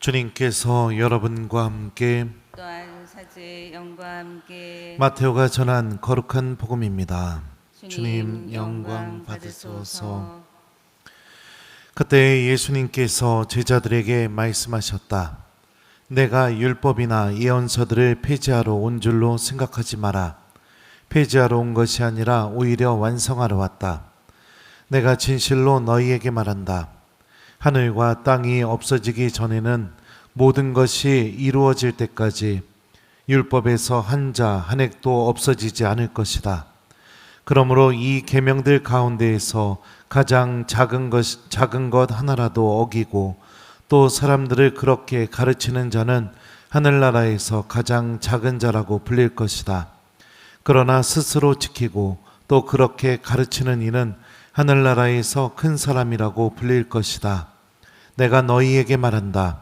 주님께서 여러분과 함께 또한 사제의 영과 함께 마테오가 전한 거룩한 복음입니다. 주님 영광 받으소서. 그때 예수님께서 제자들에게 말씀하셨다. 내가 율법이나 예언서들을 폐지하러 온 줄로 생각하지 마라. 폐지하러 온 것이 아니라 오히려 완성하러 왔다. 내가 진실로 너희에게 말한다. 하늘과 땅이 없어지기 전에는 모든 것이 이루어질 때까지 율법에서 한 자 한 획도 없어지지 않을 것이다. 그러므로 이 계명들 가운데에서 가장 작은 것 하나라도 어기고 또 사람들을 그렇게 가르치는 자는 하늘나라에서 가장 작은 자라고 불릴 것이다. 그러나 스스로 지키고 또 그렇게 가르치는 이는 하늘나라에서 큰 사람이라고 불릴 것이다. 내가 너희에게 말한다.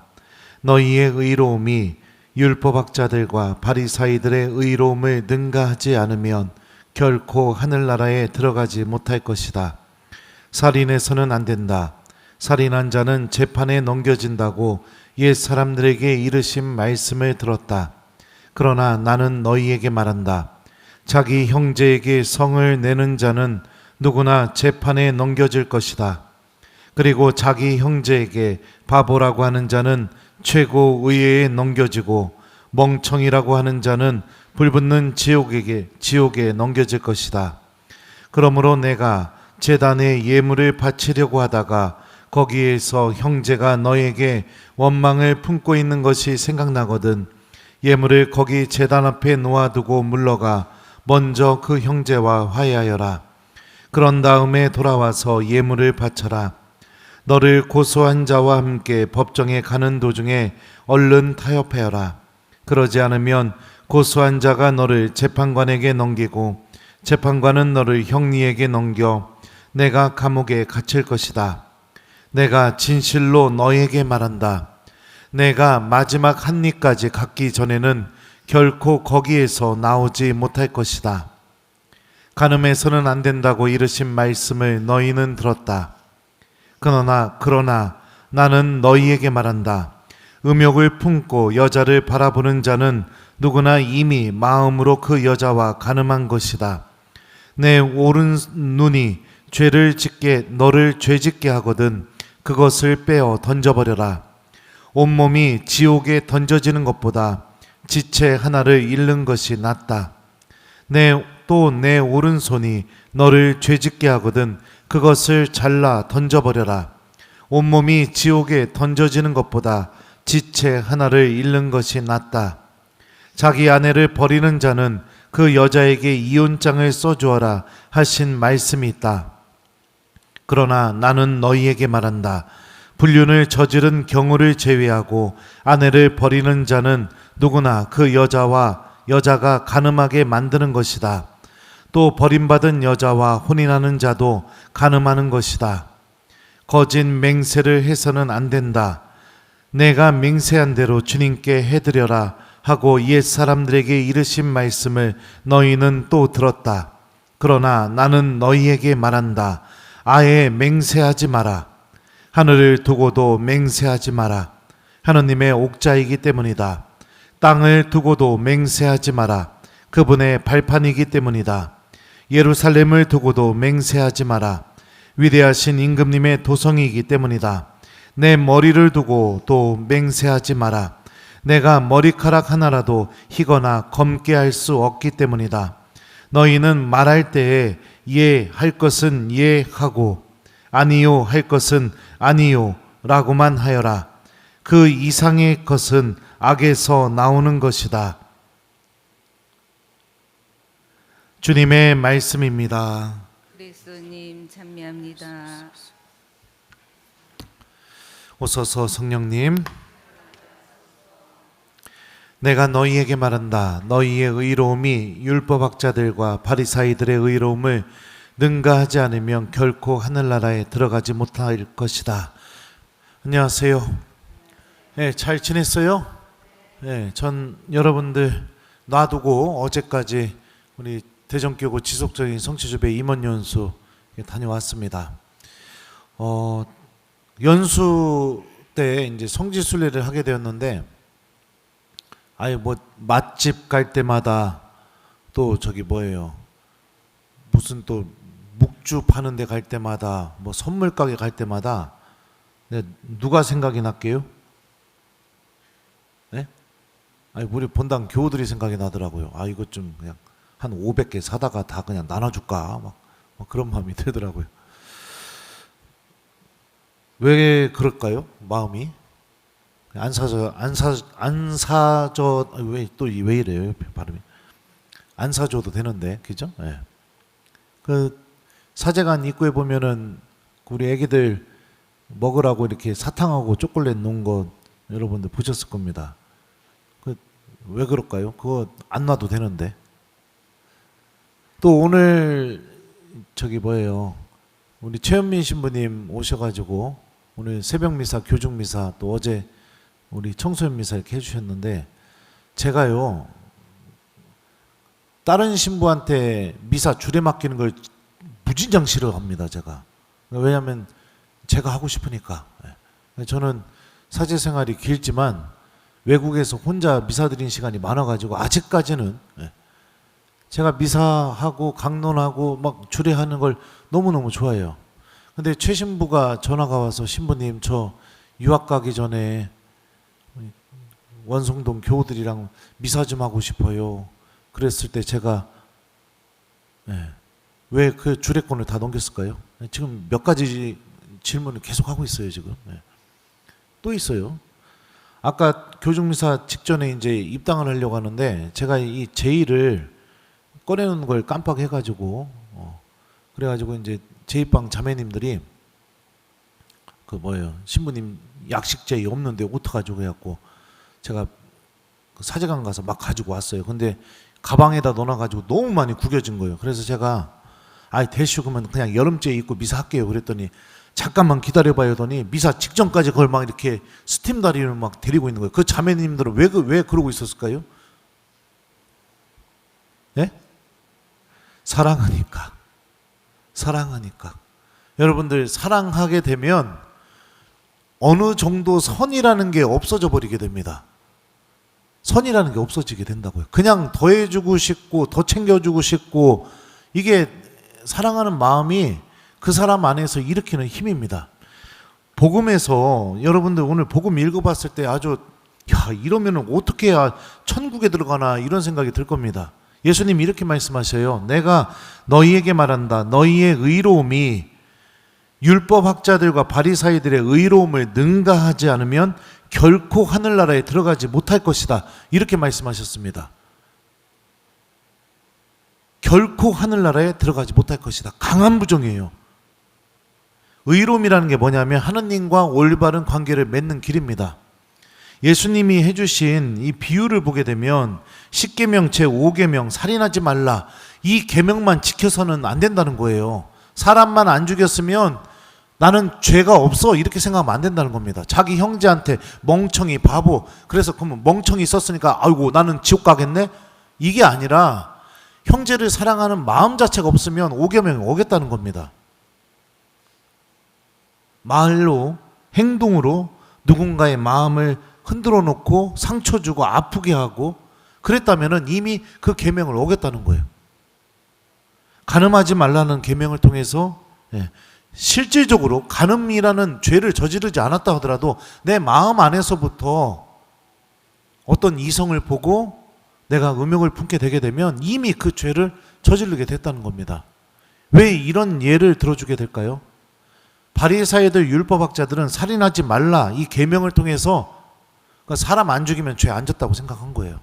너희의 의로움이 율법학자들과 바리사이들의 의로움을 능가하지 않으면 결코 하늘나라에 들어가지 못할 것이다. 살인해서는 안 된다. 살인한 자는 재판에 넘겨진다고 옛 사람들에게 이르신 말씀을 들었다. 그러나 나는 너희에게 말한다. 자기 형제에게 성을 내는 자는 누구나 재판에 넘겨질 것이다. 그리고 자기 형제에게 바보라고 하는 자는 최고 의회에 넘겨지고 멍청이라고 하는 자는 불붙는 지옥에 넘겨질 것이다. 그러므로 내가 제단에 예물을 바치려고 하다가 거기에서 형제가 너에게 원망을 품고 있는 것이 생각나거든 예물을 거기 제단 앞에 놓아두고 물러가 먼저 그 형제와 화해하여라. 그런 다음에 돌아와서 예물을 바쳐라. 너를 고소한 자와 함께 법정에 가는 도중에 얼른 타협하여라. 그러지 않으면 고소한 자가 너를 재판관에게 넘기고 재판관은 너를 형리에게 넘겨 내가 감옥에 갇힐 것이다. 내가 진실로 너에게 말한다. 내가 마지막 한 입까지 갖기 전에는 결코 거기에서 나오지 못할 것이다. 간음해서는 안 된다고 이르신 말씀을 너희는 들었다. 그러나 나는 너희에게 말한다. 음욕을 품고 여자를 바라보는 자는 누구나 이미 마음으로 그 여자와 간음한 것이다. 내 오른 눈이 너를 죄짓게 하거든 그것을 빼어 던져버려라. 온몸이 지옥에 던져지는 것보다 지체 하나를 잃는 것이 낫다. 내 오른손이 너를 죄짓게 하거든 그것을 잘라 던져버려라. 온몸이 지옥에 던져지는 것보다 지체 하나를 잃는 것이 낫다. 자기 아내를 버리는 자는 그 여자에게 이혼장을 써주어라 하신 말씀이 있다. 그러나 나는 너희에게 말한다. 불륜을 저지른 경우를 제외하고 아내를 버리는 자는 누구나 그 여자가 간음하게 만드는 것이다. 또 버림받은 여자와 혼인하는 자도 간음하는 것이다. 거짓 맹세를 해서는 안 된다. 내가 맹세한 대로 주님께 해드려라 하고 옛 사람들에게 이르신 말씀을 너희는 또 들었다. 그러나 나는 너희에게 말한다. 아예 맹세하지 마라. 하늘을 두고도 맹세하지 마라. 하느님의 옥자이기 때문이다. 땅을 두고도 맹세하지 마라. 그분의 발판이기 때문이다. 예루살렘을 두고도 맹세하지 마라. 위대하신 임금님의 도성이기 때문이다. 내 머리를 두고 또 맹세하지 마라. 내가 머리카락 하나라도 희거나 검게 할 수 없기 때문이다. 너희는 말할 때에 예 할 것은 예 하고 아니요 할 것은 아니요 라고만 하여라. 그 이상의 것은 악에서 나오는 것이다. 주님의 말씀입니다. 그리스도님 찬미합니다. 오소서 성령님. 내가 너희에게 말한다. 너희의 의로움이 율법학자들과 바리사이들의 의로움을 능가하지 않으면 결코 하늘나라에 들어가지 못할 것이다. 안녕하세요. 네, 잘 지냈어요? 네, 전 여러분들 놔두고 어제까지 우리 대전교구 지속적인 성취주배 임원연수 다녀왔습니다. 연수 때 이제 성지순례를 하게 되었는데, 아예 뭐 맛집 갈 때마다 또 저기 뭐예요, 무슨 또 묵주 파는 데 갈 때마다 뭐 선물 가게 갈 때마다 누가 생각이 났게요? 네? 아니 우리 본당 교우들이 생각이 나더라고요. 아 이것 좀 그냥 한 500개 사다가 다 그냥 나눠줄까 막 그런 마음이 들더라고요. 왜 그럴까요? 마음이 안 사줘 왜 이래요 발음이? 안 사줘도 되는데 그죠? 예. 그 사제관 입구에 보면은 우리 애기들 먹으라고 이렇게 사탕하고 초콜릿 놓은 거 여러분들 보셨을 겁니다. 왜 그럴까요? 그거 안 놔도 되는데. 또 오늘 저기 뭐예요? 우리 최현민 신부님 오셔가지고 오늘 새벽 미사, 교중 미사, 또 어제 우리 청소년 미사 이렇게 해주셨는데, 제가요 다른 신부한테 미사 주례 맡기는 걸 무진장 싫어합니다. 제가. 왜냐하면 제가 하고 싶으니까. 저는 사제 생활이 길지만 외국에서 혼자 미사 드린 시간이 많아가지고 아직까지는 제가 미사하고 강론하고 막 주례하는 걸 너무너무 좋아해요. 근데 최 신부가 전화가 와서, 신부님 저 유학 가기 전에 원성동 교우들이랑 미사 좀 하고 싶어요. 그랬을 때 제가 왜 그 주례권을 다 넘겼을까요? 지금 몇 가지 질문을 계속 하고 있어요 지금. 또 있어요. 아까 교중미사 직전에 이제 입당을 하려고 하는데 제가 이 제의를 꺼내놓은 걸 깜빡해가지고 그래가지고 이제 제2방 자매님들이 그 뭐예요, 신부님 약식 제의 없는데 어떡하죠 해갖고 제가 그 사제관 가서 막 가지고 왔어요. 근데 가방에다 넣어놔가지고 너무 많이 구겨진 거예요. 그래서 제가 아이 대쇼 그러면 그냥 여름제에 입고 미사 할게요 그랬더니 잠깐만 기다려봐요 하더니 미사 직전까지 그걸 막 이렇게 스팀 다리를 막 데리고 있는 거예요. 그 자매님들은 왜 그러고 있었을까요? 예? 사랑하니까. 여러분들 사랑하게 되면 어느 정도 선이라는 게 없어져 버리게 됩니다. 선이라는 게 없어지게 된다고요. 그냥 더 해주고 싶고 더 챙겨주고 싶고, 이게 사랑하는 마음이 그 사람 안에서 일으키는 힘입니다. 복음에서 여러분들 오늘 복음 읽어봤을 때 아주 이러면 어떻게 해야 천국에 들어가나 이런 생각이 들 겁니다. 예수님이 이렇게 말씀하셔요. 내가 너희에게 말한다. 너희의 의로움이 율법학자들과 바리사이들의 의로움을 능가하지 않으면 결코 하늘나라에 들어가지 못할 것이다. 이렇게 말씀하셨습니다. 결코 하늘나라에 들어가지 못할 것이다. 강한 부정이에요. 의로움이라는 게 뭐냐면 하느님과 올바른 관계를 맺는 길입니다. 예수님이 해주신 이 비유를 보게 되면 10계명 제5계명 살인하지 말라, 이 계명만 지켜서는 안 된다는 거예요. 사람만 안 죽였으면 나는 죄가 없어 이렇게 생각하면 안 된다는 겁니다. 자기 형제한테 멍청이 바보, 그래서 그러면 멍청이 썼으니까 아이고 나는 지옥 가겠네, 이게 아니라 형제를 사랑하는 마음 자체가 없으면 5계명이 오겠다는 겁니다. 말로 행동으로 누군가의 마음을 흔들어 놓고 상처 주고 아프게 하고 그랬다면 이미 그 계명을 어겼다는 거예요. 간음하지 말라는 계명을 통해서 실질적으로 간음이라는 죄를 저지르지 않았다 하더라도 내 마음 안에서부터 어떤 이성을 보고 내가 음욕을 품게 되게 되면 이미 그 죄를 저지르게 됐다는 겁니다. 왜 이런 예를 들어주게 될까요? 바리사이들 율법학자들은 살인하지 말라 이 계명을 통해서 사람 안 죽이면 죄 안 졌다고 생각한 거예요.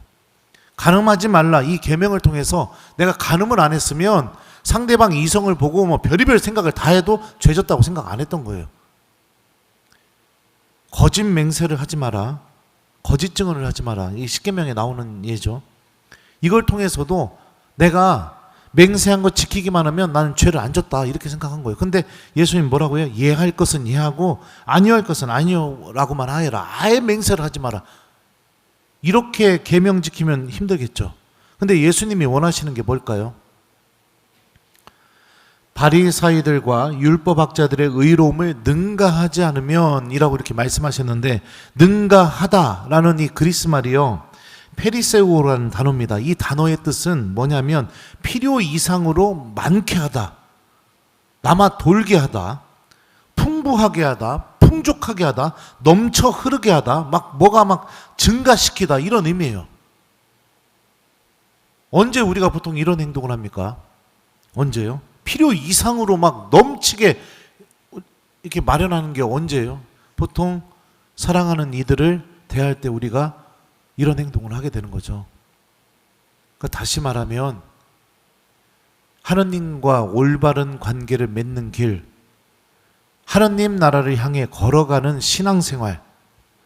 간음하지 말라 이 계명을 통해서 내가 간음을 안 했으면 상대방 이성을 보고 뭐 별의별 생각을 다 해도 죄 졌다고 생각 안 했던 거예요. 거짓 맹세를 하지 마라, 거짓 증언을 하지 마라, 이 십계명에 나오는 예죠. 이걸 통해서도 내가 맹세한 거 지키기만 하면 나는 죄를 안 졌다 이렇게 생각한 거예요. 근데 예수님 뭐라고요? 예할 것은 예하고 아니할 것은 아니라고만 하여라. 아예 맹세를 하지 마라. 이렇게 계명 지키면 힘들겠죠. 근데 예수님이 원하시는 게 뭘까요? 바리사이들과 율법학자들의 의로움을 능가하지 않으면 이라고 이렇게 말씀하셨는데, 능가하다라는 이 그리스 말이요, 페리세우라는 단어입니다. 이 단어의 뜻은 뭐냐면 필요 이상으로 많게 하다, 남아 돌게 하다, 풍부하게 하다, 풍족하게 하다, 넘쳐 흐르게 하다, 뭐가 증가시키다, 이런 의미예요. 언제 우리가 보통 이런 행동을 합니까? 언제요? 필요 이상으로 넘치게 이렇게 마련하는 게 언제예요? 보통 사랑하는 이들을 대할 때 우리가 이런 행동을 하게 되는 거죠. 그러니까 다시 말하면 하느님과 올바른 관계를 맺는 길, 하느님 나라를 향해 걸어가는 신앙생활,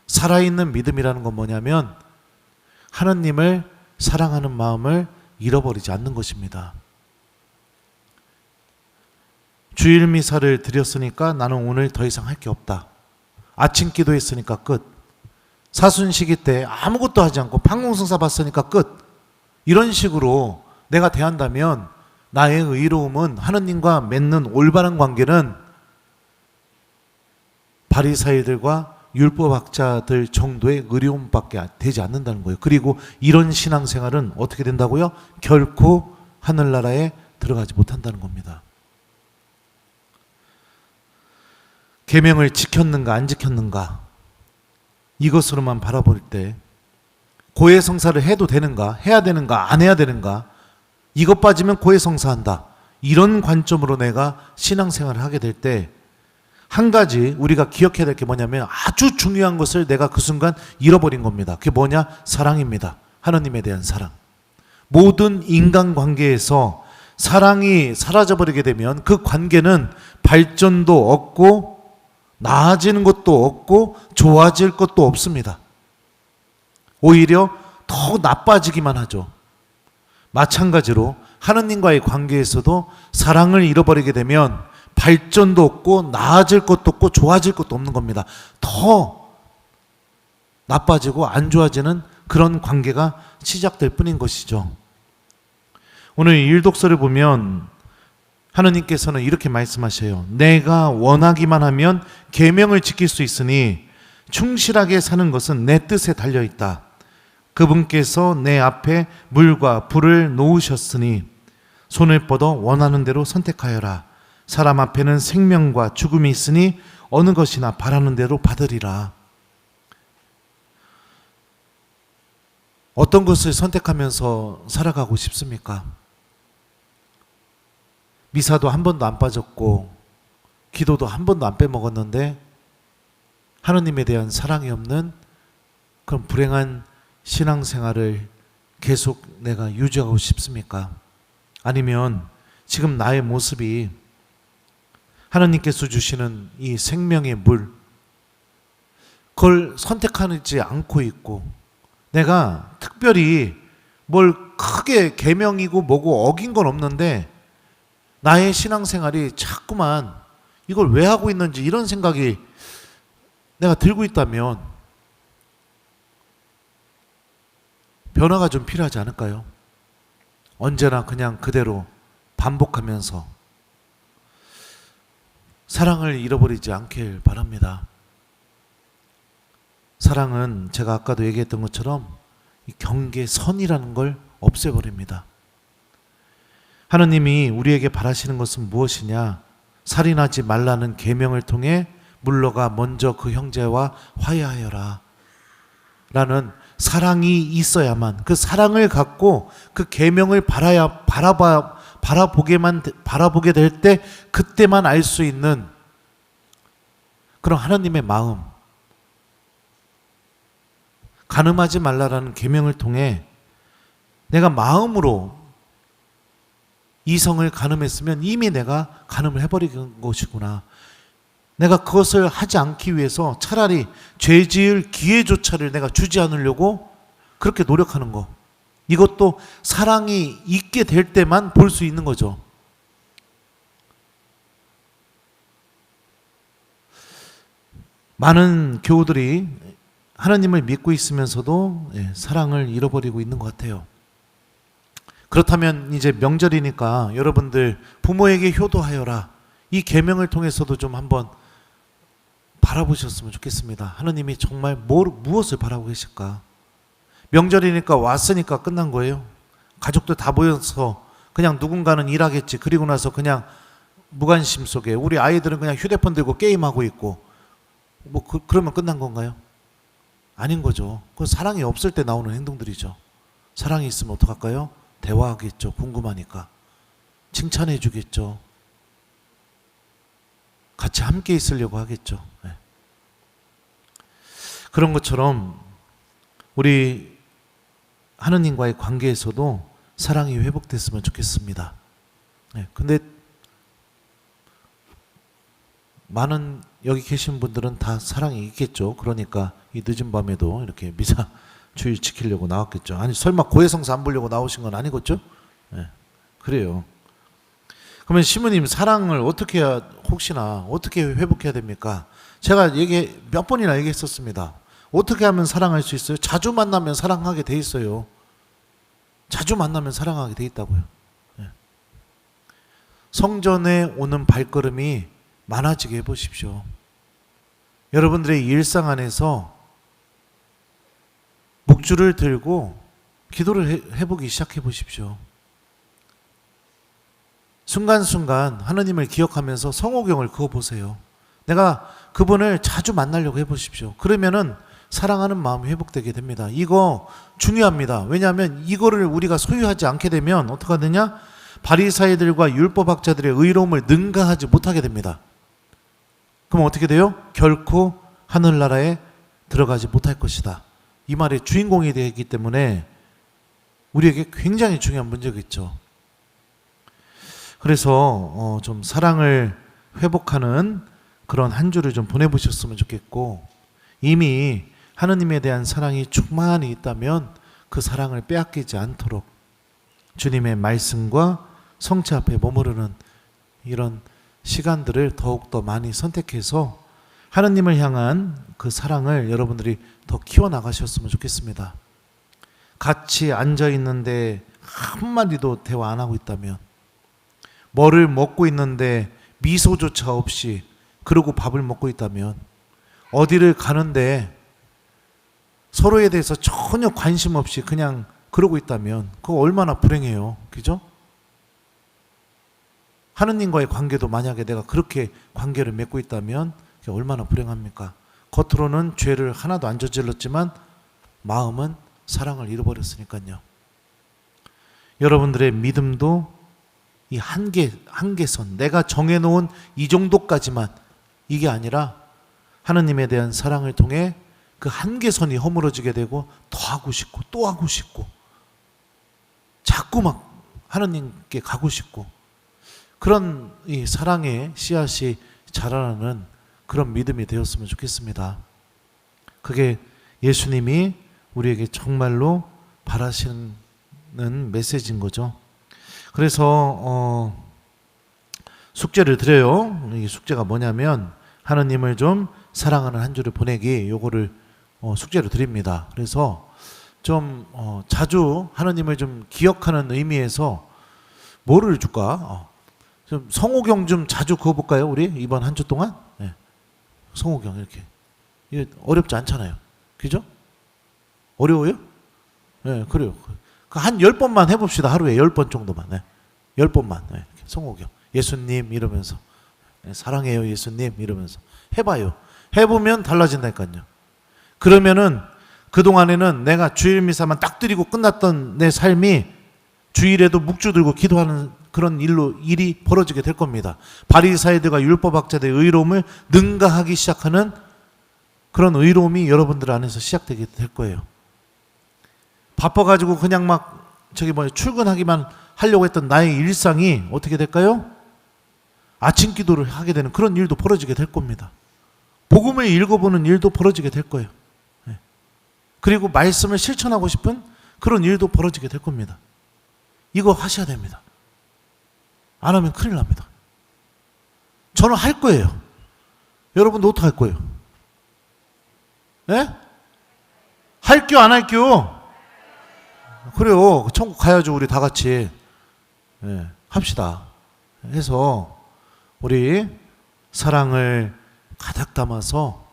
살아있는 믿음이라는 건 뭐냐면 하느님을 사랑하는 마음을 잃어버리지 않는 것입니다. 주일 미사를 드렸으니까 나는 오늘 더 이상 할 게 없다. 아침 기도했으니까 끝. 사순시기 때 아무것도 하지 않고 판공성사 봤으니까 끝. 이런 식으로 내가 대한다면 나의 의로움은, 하느님과 맺는 올바른 관계는 바리사이들과 율법학자들 정도의 의로움밖에 되지 않는다는 거예요. 그리고 이런 신앙생활은 어떻게 된다고요? 결코 하늘나라에 들어가지 못한다는 겁니다. 계명을 지켰는가 안 지켰는가, 이것으로만 바라볼 때 고해성사를 해도 되는가, 해야 되는가, 안 해야 되는가, 이것 빠지면 고해성사한다, 이런 관점으로 내가 신앙생활을 하게 될 때 한 가지 우리가 기억해야 될 게 뭐냐면 아주 중요한 것을 내가 그 순간 잃어버린 겁니다. 그게 뭐냐? 사랑입니다. 하느님에 대한 사랑. 모든 인간관계에서 사랑이 사라져버리게 되면 그 관계는 발전도 없고 나아지는 것도 없고 좋아질 것도 없습니다. 오히려 더 나빠지기만 하죠. 마찬가지로 하느님과의 관계에서도 사랑을 잃어버리게 되면 발전도 없고 나아질 것도 없고 좋아질 것도 없는 겁니다. 더 나빠지고 안 좋아지는 그런 관계가 시작될 뿐인 것이죠. 오늘 일독서를 보면 하느님께서는 이렇게 말씀하셔요. 내가 원하기만 하면 계명을 지킬 수 있으니 충실하게 사는 것은 내 뜻에 달려있다. 그분께서 내 앞에 물과 불을 놓으셨으니 손을 뻗어 원하는 대로 선택하여라. 사람 앞에는 생명과 죽음이 있으니 어느 것이나 바라는 대로 받으리라. 어떤 것을 선택하면서 살아가고 싶습니까? 미사도 한 번도 안 빠졌고 기도도 한 번도 안 빼먹었는데 하느님에 대한 사랑이 없는 그런 불행한 신앙생활을 계속 내가 유지하고 싶습니까? 아니면 지금 나의 모습이 하느님께서 주시는 이 생명의 물, 그걸 선택하지 않고 있고 내가 특별히 뭘 크게 계명이고 뭐고 어긴 건 없는데 나의 신앙생활이 자꾸만 이걸 왜 하고 있는지 이런 생각이 내가 들고 있다면 변화가 좀 필요하지 않을까요? 언제나 그냥 그대로 반복하면서 사랑을 잃어버리지 않길 바랍니다. 사랑은 제가 아까도 얘기했던 것처럼 이 경계선이라는 걸 없애버립니다. 하느님이 우리에게 바라시는 것은 무엇이냐? 살인하지 말라는 계명을 통해 물러가 먼저 그 형제와 화해하여라 라는 사랑이 있어야만, 그 사랑을 갖고 그 계명을 바라보게 될 때 그때만 알 수 있는 그런 하나님의 마음, 간음하지 말라라는 계명을 통해 내가 마음으로 이성을 간음했으면 이미 내가 간음을 해버린 것이구나. 내가 그것을 하지 않기 위해서 차라리 죄 지을 기회조차를 내가 주지 않으려고 그렇게 노력하는 거, 이것도 사랑이 있게 될 때만 볼 수 있는 거죠. 많은 교우들이 하나님을 믿고 있으면서도 사랑을 잃어버리고 있는 것 같아요. 그렇다면 이제 명절이니까 여러분들 부모에게 효도하여라. 이 계명을 통해서도 좀 한번 바라보셨으면 좋겠습니다. 하느님이 정말 무엇을 바라고 계실까? 명절이니까 왔으니까 끝난 거예요? 가족들 다 모여서 그냥 누군가는 일하겠지. 그리고 나서 그냥 무관심 속에 우리 아이들은 그냥 휴대폰 들고 게임하고 있고 그러면 끝난 건가요? 아닌 거죠. 그건 사랑이 없을 때 나오는 행동들이죠. 사랑이 있으면 어떡할까요? 대화하겠죠. 궁금하니까. 칭찬해 주겠죠. 같이 함께 있으려고 하겠죠. 네. 그런 것처럼 우리 하느님과의 관계에서도 사랑이 회복됐으면 좋겠습니다. 네. 근데 많은 여기 계신 분들은 다 사랑이 있겠죠. 그러니까 이 늦은 밤에도 이렇게 미사 주일 지키려고 나왔겠죠. 아니 설마 고해성사 안 보려고 나오신 건 아니겠죠? 네. 그래요. 그러면 시무님 사랑을 어떻게 해야 혹시나 어떻게 회복해야 됩니까? 제가 몇 번이나 얘기했었습니다. 어떻게 하면 사랑할 수 있어요? 자주 만나면 사랑하게 돼 있어요. 자주 만나면 사랑하게 돼 있다고요. 네. 성전에 오는 발걸음이 많아지게 해보십시오. 여러분들의 일상 안에서 묵주를 들고 기도를 해보기 시작해 보십시오. 순간순간 하느님을 기억하면서 성호경을 그어보세요. 내가 그분을 자주 만나려고 해보십시오. 그러면은 사랑하는 마음이 회복되게 됩니다. 이거 중요합니다. 왜냐하면 이거를 우리가 소유하지 않게 되면 어떻게 하느냐? 바리사이들과 율법학자들의 의로움을 능가하지 못하게 됩니다. 그럼 어떻게 돼요? 결코 하늘나라에 들어가지 못할 것이다. 이 말의 주인공이 되기 때문에 우리에게 굉장히 중요한 문제겠죠. 그래서 좀 사랑을 회복하는 그런 한 주를 좀 보내보셨으면 좋겠고, 이미 하느님에 대한 사랑이 충만히 있다면 그 사랑을 빼앗기지 않도록 주님의 말씀과 성체 앞에 머무르는 이런 시간들을 더욱더 많이 선택해서 하느님을 향한 그 사랑을 여러분들이 더 키워나가셨으면 좋겠습니다. 같이 앉아있는데 한마디도 대화 안 하고 있다면, 뭐를 먹고 있는데 미소조차 없이 그러고 밥을 먹고 있다면, 어디를 가는데 서로에 대해서 전혀 관심 없이 그냥 그러고 있다면 그거 얼마나 불행해요. 그죠? 하느님과의 관계도 만약에 내가 그렇게 관계를 맺고 있다면 그게 얼마나 불행합니까? 겉으로는 죄를 하나도 안 저질렀지만 마음은 사랑을 잃어버렸으니까요. 여러분들의 믿음도 이 한계선, 내가 정해놓은 이 정도까지만, 이게 아니라 하느님에 대한 사랑을 통해 그 한계선이 허물어지게 되고 더 하고 싶고 또 하고 싶고 자꾸 막 하느님께 가고 싶고, 그런 이 사랑의 씨앗이 자라나는 그런 믿음이 되었으면 좋겠습니다. 그게 예수님이 우리에게 정말로 바라시는 메시지인 거죠. 그래서 숙제를 드려요. 이 숙제가 뭐냐면 하느님을 좀 사랑하는 한 주를 보내기, 요거를 숙제로 드립니다. 그래서 좀 자주 하느님을 좀 기억하는 의미에서 뭐를 줄까? 좀 성호경 좀 자주 그어볼까요? 우리 이번 한 주 동안? 네. 성호경 이렇게. 이게 어렵지 않잖아요. 그죠? 어려워요? 네, 그래요. 한 10번만 해봅시다. 하루에 10번 정도만. 네. 10번만. 네. 성호경. 예수님 이러면서. 네. 사랑해요 예수님 이러면서. 해봐요. 해보면 달라진다니까요. 그러면은 그동안에는 내가 주일 미사만 딱 드리고 끝났던 내 삶이 주일에도 묵주 들고 기도하는 그런 일이 벌어지게 될 겁니다. 바리사이들과 율법학자들의 의로움을 능가하기 시작하는 그런 의로움이 여러분들 안에서 시작되게 될 거예요. 바빠가지고 그냥 막 출근하기만 하려고 했던 나의 일상이 어떻게 될까요? 아침 기도를 하게 되는 그런 일도 벌어지게 될 겁니다. 복음을 읽어보는 일도 벌어지게 될 거예요. 그리고 말씀을 실천하고 싶은 그런 일도 벌어지게 될 겁니다. 이거 하셔야 됩니다. 안 하면 큰일 납니다. 저는 할 거예요. 여러분도 어떻게 할 거예요? 예? 할게요, 안 할게요? 그래요. 천국 가야죠. 우리 다 같이. 예, 합시다. 해서 우리 사랑을 가득 담아서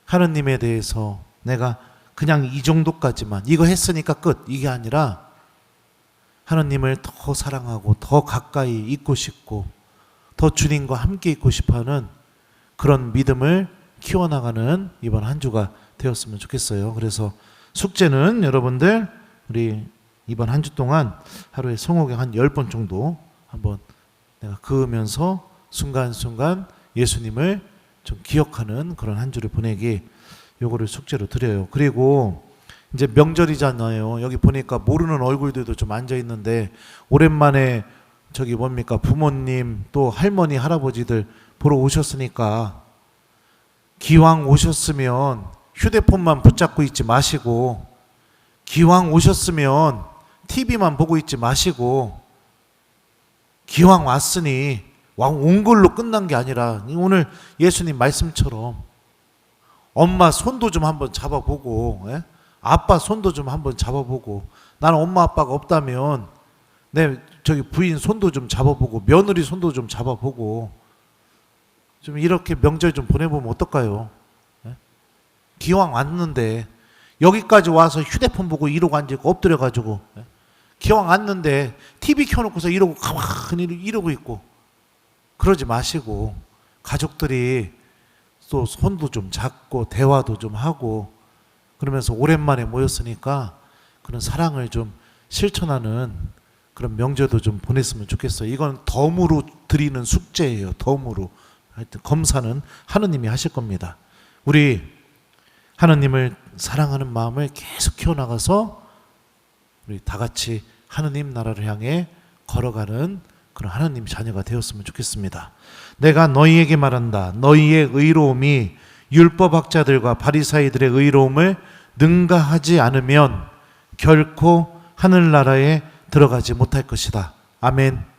하느님에 대해서 내가 그냥 이 정도까지만 이거 했으니까 끝 이게 아니라 하느님을 더 사랑하고 더 가까이 있고 싶고 더 주님과 함께 있고 싶어하는 그런 믿음을 키워나가는 이번 한 주가 되었으면 좋겠어요. 그래서 숙제는 여러분들 우리 이번 한 주 동안 하루에 성호경 한 10번 정도 한번 내가 그으면서 순간순간 예수님을 좀 기억하는 그런 한 주를 보내기 요거를 숙제로 드려요. 그리고 이제 명절이잖아요. 여기 보니까 모르는 얼굴들도 좀 앉아 있는데 오랜만에 저기 뭡니까 부모님 또 할머니 할아버지들 보러 오셨으니까 기왕 오셨으면 휴대폰만 붙잡고 있지 마시고 기왕 오셨으면 TV만 보고 있지 마시고 기왕 왔으니 온 걸로 끝난 게 아니라 오늘 예수님 말씀처럼 엄마 손도 좀 한번 잡아보고 아빠 손도 좀 한번 잡아보고 나는 엄마 아빠가 없다면 내 저기 부인 손도 좀 잡아보고 며느리 손도 좀 잡아보고 좀 이렇게 명절 좀 보내보면 어떨까요? 기왕 왔는데 여기까지 와서 휴대폰 보고 이러고 앉고 엎드려가지고 기왕 왔는데 TV 켜놓고서 이러고 가만히 이러고 있고 그러지 마시고 가족들이 또 손도 좀 잡고 대화도 좀 하고 그러면서 오랜만에 모였으니까 그런 사랑을 좀 실천하는 그런 명절도 좀 보냈으면 좋겠어요. 이건 덤으로 드리는 숙제예요. 덤으로. 하여튼 검사는 하느님이 하실 겁니다. 우리 하느님을 사랑하는 마음을 계속 키워나가서 우리 다 같이 하느님 나라를 향해 걸어가는 그런 하느님 자녀가 되었으면 좋겠습니다. 내가 너희에게 말한다. 너희의 의로움이 율법학자들과 바리사이들의 의로움을 능가하지 않으면 결코 하늘나라에 들어가지 못할 것이다. 아멘.